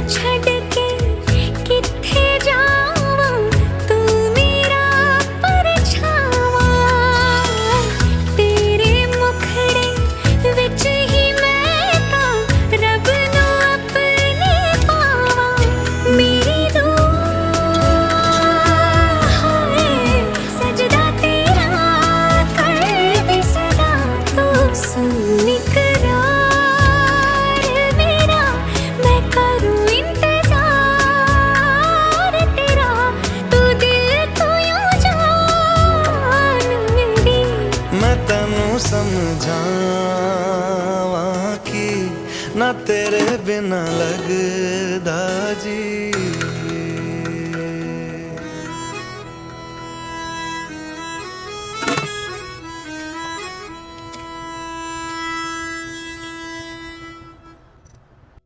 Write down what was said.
छड्ड के कित्थे जावां, तू मेरा परछावां। तेरे मुखड़े विच ही मैं तां रब नूं अपने पावां। मेरी दुआ है सजदा तेरा करदी सदा, तू सुन इकरार मेरा, मैं करूं इंतजार तेरा। तू दिल तो यूं जान मेरी, मैं तैनू समझावां कि ना तेरे बिना लगदा जी।